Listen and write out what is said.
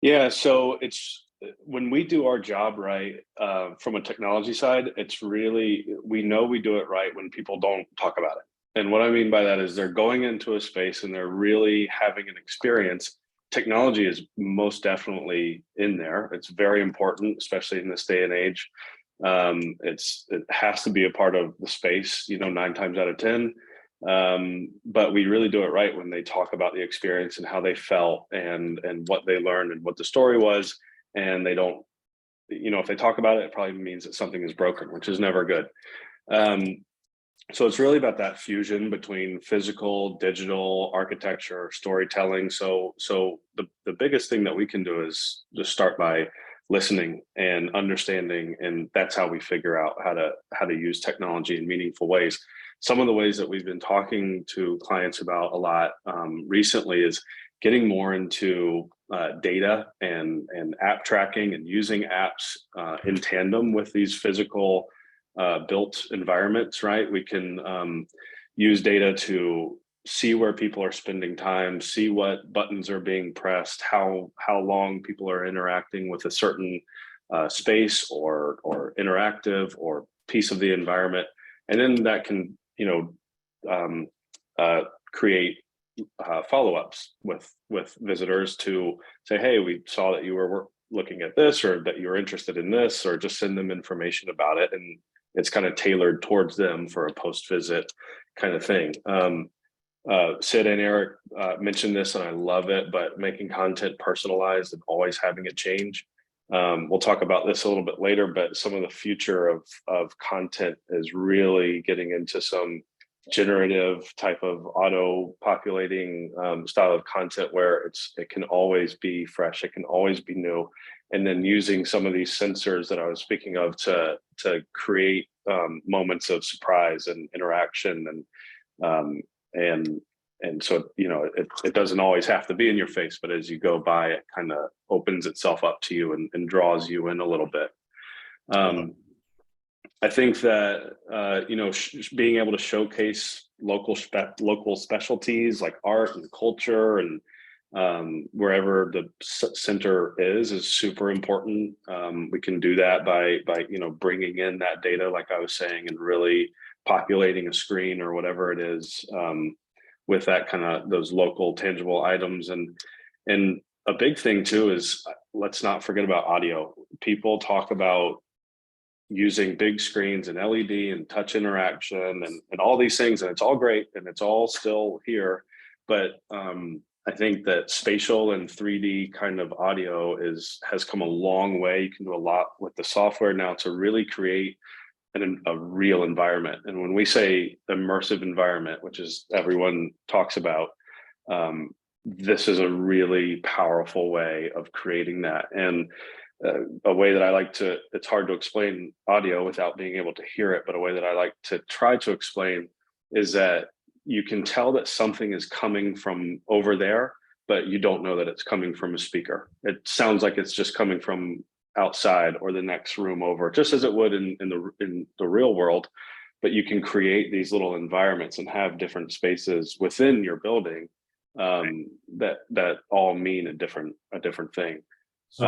Yeah, so it's when we do our job right, from a technology side, it's really we know we do it right when people don't talk about it. And what I mean by that is they're going into a space and they're really having an experience. Technology is most definitely in there. It's very important, especially in this day and age. It has to be a part of the space, 9 times out of 10. But we really do it right when they talk about the experience and how they felt and what they learned and what the story was. And they don't, if they talk about it, it probably means that something is broken, which is never good. Um, so it's really about that fusion between physical, digital, architecture, storytelling. So the biggest thing that we can do is just start by listening and understanding, and that's how we figure out how to use technology in meaningful ways. Some of the ways that we've been talking to clients about a lot recently is getting more into data and app tracking and using apps in tandem with these physical built environments, right? We can use data to see where people are spending time, see what buttons are being pressed, how long people are interacting with a certain space or interactive or piece of the environment, and then that can um, create follow-ups with visitors to say, hey, we saw that you were looking at this, or that you were interested in this, or just send them information about it, and it's kind of tailored towards them for a post-visit kind of thing. Sid and Eric mentioned this, and I love it, but making content personalized and always having it change. We'll talk about this a little bit later, but some of the future of content is really getting into some generative type of auto populating style of content where it can always be fresh, it can always be new, and then using some of these sensors that I was speaking of to create moments of surprise and interaction um, and so it doesn't always have to be in your face, but as you go by, it kind of opens itself up to you and draws you in a little bit. I think that being able to showcase local specialties like art and culture and wherever the center is super important. We can do that by bringing in that data, like I was saying, and really populating a screen or whatever it is with that kind of those local tangible items. And a big thing too is, let's not forget about audio. People talk about using big screens and LED and touch interaction and all these things, and it's all great and it's all still here, but I think that spatial and 3D kind of audio has come a long way. You can do a lot with the software now to really create a real environment. And when we say immersive environment, which is everyone talks about, this is a really powerful way of creating that. And a way that I like to, it's hard to explain audio without being able to hear it, but a way that I like to try to explain is that you can tell that something is coming from over there, but you don't know that it's coming from a speaker. It sounds like it's just coming from outside or the next room over, just as it would in the real world. But you can create these little environments and have different spaces within your building that all mean a different thing. So